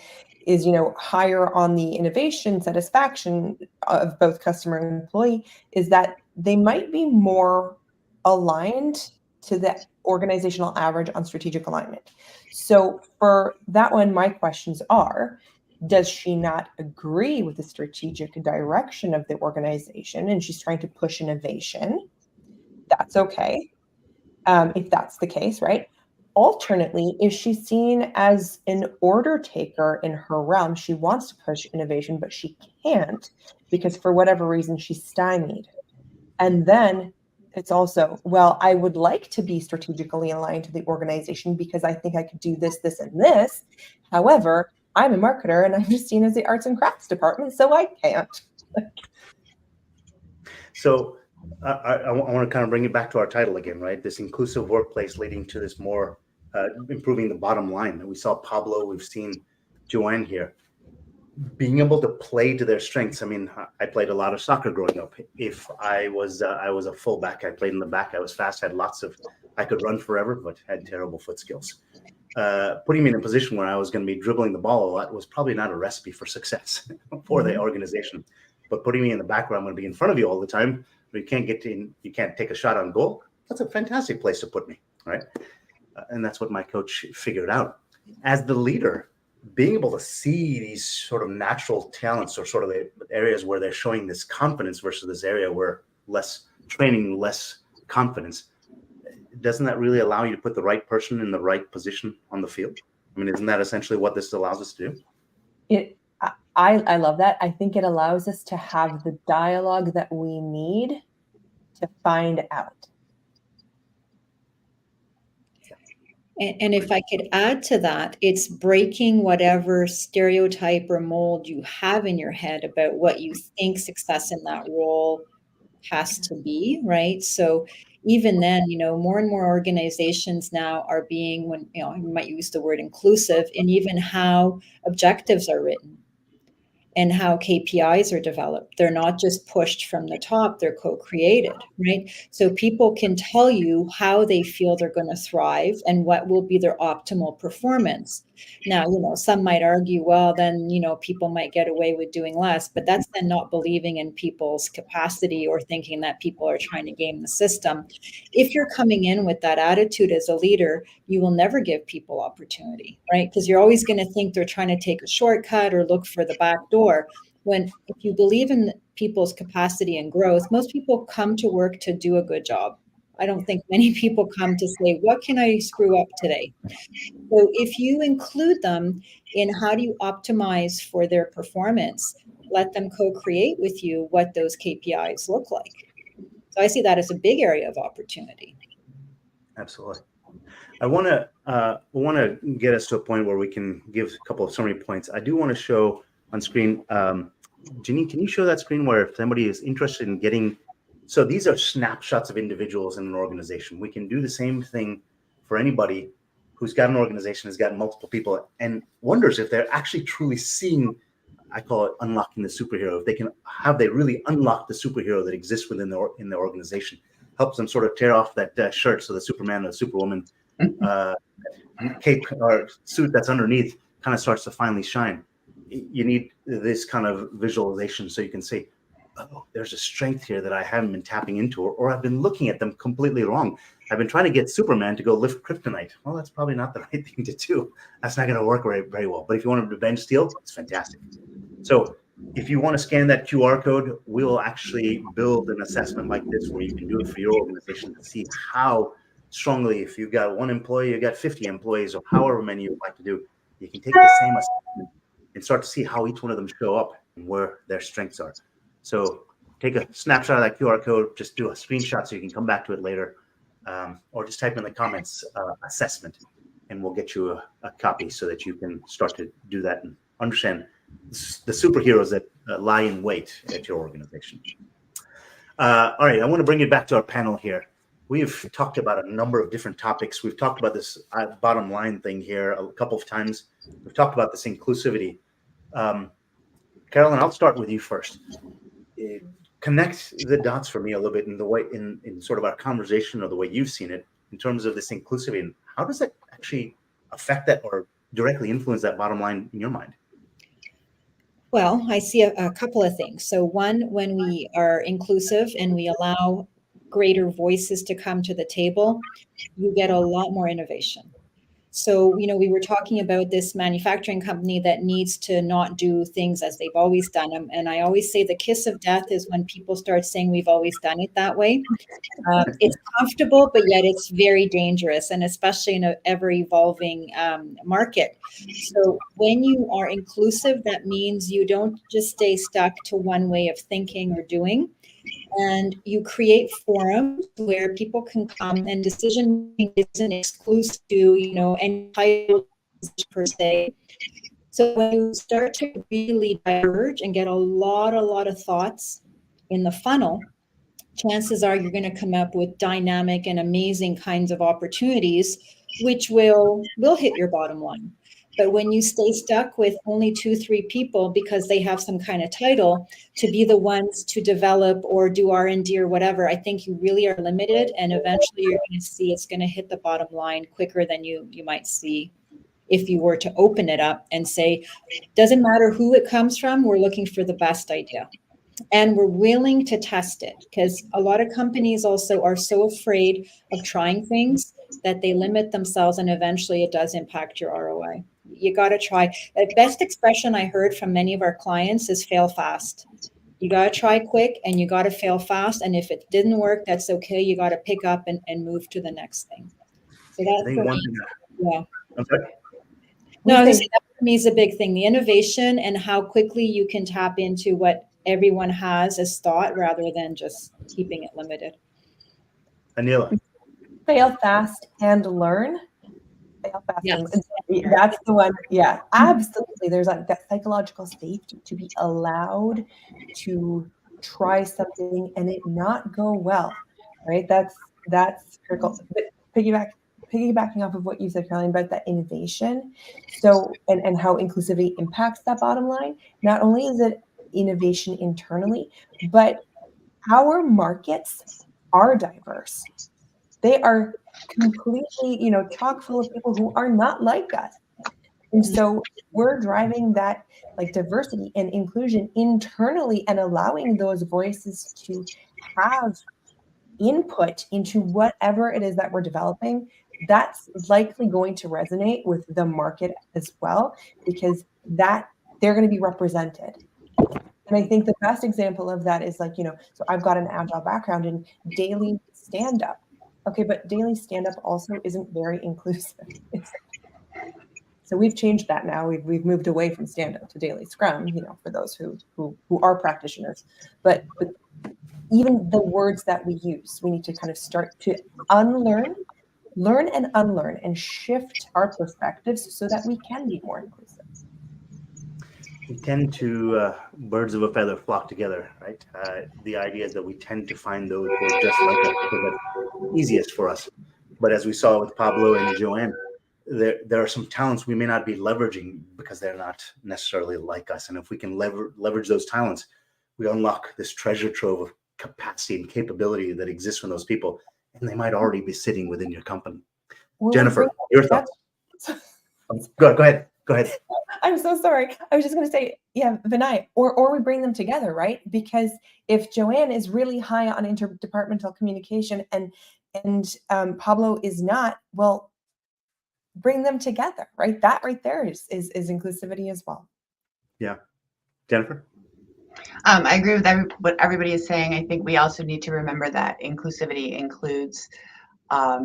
is, higher on the innovation satisfaction of both customer and employee, is that they might be more aligned to the organizational average on strategic alignment. So for that one, my questions are, does she not agree with the strategic direction of the organization and she's trying to push innovation? That's okay. If that's the case, right? Alternately, is she seen as an order taker in her realm? She wants to push innovation, but she can't because for whatever reason she's stymied. And then it's also, well, I would like to be strategically aligned to the organization because I think I could do this, this, and this. However, I'm a marketer and I'm just seen as the arts and crafts department, so I can't. So I want to kind of bring it back to our title again, right? This inclusive workplace leading to this more improving the bottom line. We saw Pablo, we've seen Joanne here. Being able to play to their strengths. I mean, I played a lot of soccer growing up. If I was a fullback, I played in the back. I was fast, I could run forever, but had terrible foot skills. Putting me in a position where I was going to be dribbling the ball a lot was probably not a recipe for success for the organization. But putting me in the back where I'm going to be in front of you all the time, where you can't get in, you can't take a shot on goal. That's a fantastic place to put me, right? And that's what my coach figured out. As the leader, being able to see these sort of natural talents or sort of the areas where they're showing this confidence versus this area where less training, less confidence, doesn't that really allow you to put the right person in the right position on the field? I mean, isn't that essentially what this allows us to do? I love that. I think it allows us to have the dialogue that we need to find out. And if I could add to that, it's breaking whatever stereotype or mold you have in your head about what you think success in that role has to be, right? So even then, more and more organizations now are being, when, you might use the word inclusive, in even how objectives are written and how KPIs are developed. They're not just pushed from the top, they're co-created, right? So people can tell you how they feel they're going to thrive and what will be their optimal performance. Now, some might argue, well, then, people might get away with doing less, but that's then not believing in people's capacity or thinking that people are trying to game the system. If you're coming in with that attitude as a leader, you will never give people opportunity, right? Because you're always going to think they're trying to take a shortcut or look for the back door. When if you believe in people's capacity and growth, most people come to work to do a good job. I don't think many people come to say, what can I screw up today? So if you include them in how do you optimize for their performance, let them co-create with you what those KPIs look like. So I see that as a big area of opportunity. Absolutely. I want to get us to a point where we can give a couple of summary points. I do want to show on screen, Ginny, can you show that screen where if somebody is interested in getting, so these are snapshots of individuals in an organization. We can do the same thing for anybody who's got an organization, has got multiple people, and wonders if they're actually truly seeing, I call it unlocking the superhero. If they really unlocked the superhero that exists within in the organization. Helps them sort of tear off that shirt so the Superman or the Superwoman cape or suit that's underneath kind of starts to finally shine. You need this kind of visualization so you can say, oh, there's a strength here that I haven't been tapping into, or I've been looking at them completely wrong. I've been trying to get Superman to go lift kryptonite. Well, that's probably not the right thing to do. That's not going to work very well. But if you want him to bench steel, it's fantastic. So if you want to scan that QR code, we will actually build an assessment like this where you can do it for your organization to see how strongly, if you've got 1 employee, you've got 50 employees, or however many you'd like to do, you can take the same assessment and start to see how each one of them show up and where their strengths are. So take a snapshot of that QR code, just do a screenshot so you can come back to it later, or just type in the comments assessment, and we'll get you a copy so that you can start to do that and understand the superheroes that lie in wait at your organization. All right, I want to bring it back to our panel here. We've talked about a number of different topics. We've talked about this bottom line thing here a couple of times. We've talked about this inclusivity. Carolyn, I'll start with you first. Connect the dots for me a little bit in the way in sort of our conversation or the way you've seen it in terms of this inclusivity, and how does that actually affect that or directly influence that bottom line in your mind? Well, I see a couple of things. So one, when we are inclusive and we allow greater voices to come to the table, you get a lot more innovation. So, we were talking about this manufacturing company that needs to not do things as they've always done them. And I always say the kiss of death is when people start saying we've always done it that way. It's comfortable, but yet it's very dangerous, and especially in an ever evolving market. So when you are inclusive, that means you don't just stay stuck to one way of thinking or doing. And you create forums where people can come, and decision isn't exclusive to, any title per se. So when you start to really diverge and get a lot of thoughts in the funnel, chances are you're going to come up with dynamic and amazing kinds of opportunities, which will hit your bottom line. But when you stay stuck with only 2-3 people because they have some kind of title to be the ones to develop or do R&D or whatever, I think you really are limited, and eventually you're going to see it's going to hit the bottom line quicker than you might see if you were to open it up and say, doesn't matter who it comes from, we're looking for the best idea. And we're willing to test it, because a lot of companies also are so afraid of trying things that they limit themselves, and eventually it does impact your ROI. You got to try. The best expression I heard from many of our clients is fail fast. You got to try quick and you got to fail fast. And if it didn't work, that's okay. You got to pick up and move to the next thing. So that's I think one thing. yeah. I'm sorry? No, I was saying that for me is a big thing. The innovation and how quickly you can tap into what everyone has as thought rather than just keeping it limited. Anila. Fail fast and learn. Fail fast Yes. and that's the one. Yeah, absolutely. There's that psychological safety to be allowed to try something and it not go well, right? That's critical. But piggybacking off of what you said, Caroline, about that innovation. So, and how inclusivity impacts that bottom line. Not only is it innovation internally, but our markets are diverse. They are completely, chock full of people who are not like us. And so we're driving that like diversity and inclusion internally and allowing those voices to have input into whatever it is that we're developing. That's likely going to resonate with the market as well, because that they're going to be represented. And I think the best example of that is like, so I've got an agile background in daily stand-up. Okay, but daily stand-up also isn't very inclusive. So we've changed that now. We've moved away from stand-up to daily scrum, for those who are practitioners. But even the words that we use, we need to kind of start to learn and unlearn, and shift our perspectives so that we can be more inclusive. We tend to, birds of a feather flock together, right? The idea is that we tend to find those who are just like us, because that's easiest for us. But as we saw with Pablo and Joanne, there are some talents we may not be leveraging because they're not necessarily like us. And if we can leverage those talents, we unlock this treasure trove of capacity and capability that exists from those people, and they might already be sitting within your company. Well, Jennifer, your thoughts? Go ahead. I'm so sorry. I was just going to say, yeah, Vinay, or we bring them together, right? Because if Joanne is really high on interdepartmental communication and Pablo is not, well, bring them together, right? That right there is inclusivity as well. Yeah. Jennifer? I agree with what everybody is saying. I think we also need to remember that inclusivity includes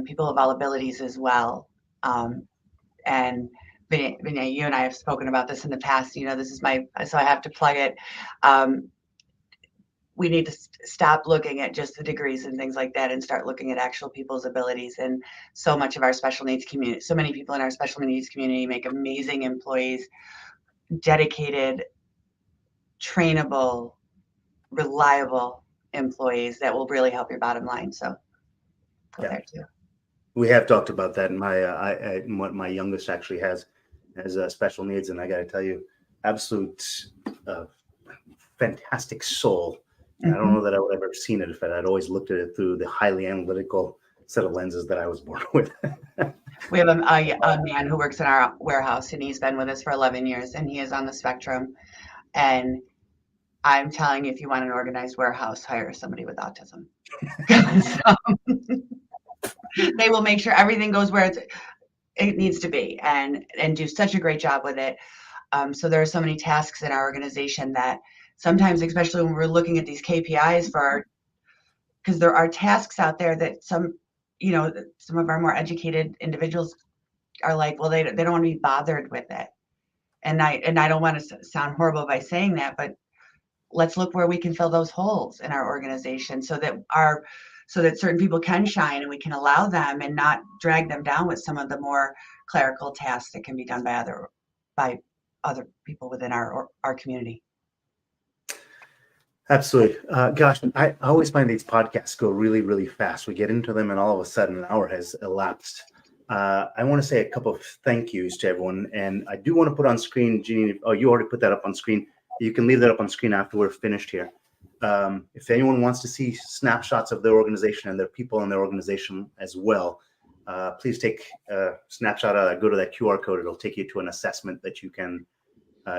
people of all abilities as well. And Vinay, you and I have spoken about this in the past. This is so I have to plug it. we need to stop looking at just the degrees and things like that and start looking at actual people's abilities. And so much of our special needs community, so many people in our special needs community make amazing employees, dedicated, trainable, reliable employees that will really help your bottom line. So go there too. We have talked about that. And what my youngest actually has special needs. And I got to tell you, absolute fantastic soul. And I don't know that I would have ever seen it if I'd always looked at it through the highly analytical set of lenses that I was born with. We have a man who works in our warehouse, and he's been with us for 11 years, and he is on the spectrum. And I'm telling you, if you want an organized warehouse, hire somebody with autism. They will make sure everything goes where it needs to be, and do such a great job with it. So there are so many tasks in our organization that sometimes, especially when we're looking at these KPIs because there are tasks out there that some of our more educated individuals are like, well, they don't want to be bothered with it. And I don't want to sound horrible by saying that, but let's look where we can fill those holes in our organization so that certain people can shine, and we can allow them and not drag them down with some of the more clerical tasks that can be done by other people within our community. Absolutely. Gosh, I always find these podcasts go really, really fast. We get into them and all of a sudden an hour has elapsed. I want to say a couple of thank yous to everyone. And I do want to put on screen, Jeannie. Oh, you already put that up on screen. You can leave that up on screen after we're finished here. If anyone wants to see snapshots of their organization and their people in their organization as well, please take a snapshot of that. Go to that QR code. It'll take you to an assessment that you can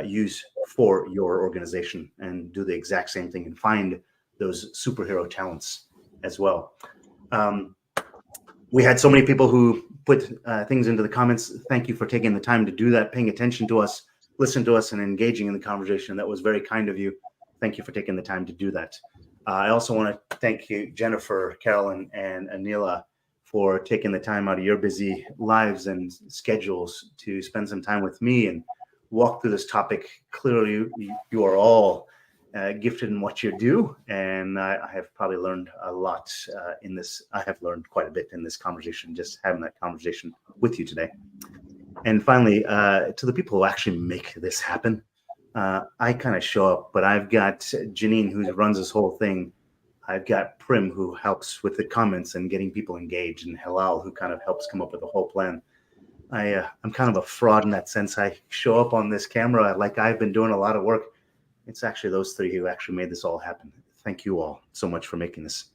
use for your organization and do the exact same thing and find those superhero talents as well. We had so many people who put things into the comments. Thank you for taking the time to do that, paying attention to us, listen to us, and engaging in the conversation. That was very kind of you. Thank you for taking the time to do that. I also want to thank you, Jennifer, Carolyn, and Anila, for taking the time out of your busy lives and schedules to spend some time with me and walk through this topic. Clearly, you are all gifted in what you do, and I have probably learned a lot in this. I have learned quite a bit in this conversation, just having that conversation with you today. And finally, to the people who actually make this happen, I kind of show up, but I've got Janine, who runs this whole thing. I've got Prim, who helps with the comments and getting people engaged, and Halal, who kind of helps come up with the whole plan. I'm kind of a fraud in that sense. I show up on this camera like I've been doing a lot of work. It's actually those three who actually made this all happen. Thank you all so much for making this.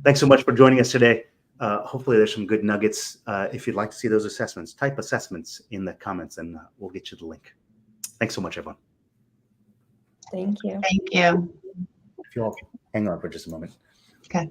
Thanks so much for joining us today. Hopefully there's some good nuggets. If you'd like to see those assessments, type assessments in the comments and we'll get you the link. Thanks so much, everyone. Thank you. Thank you. If you all hang on for just a moment.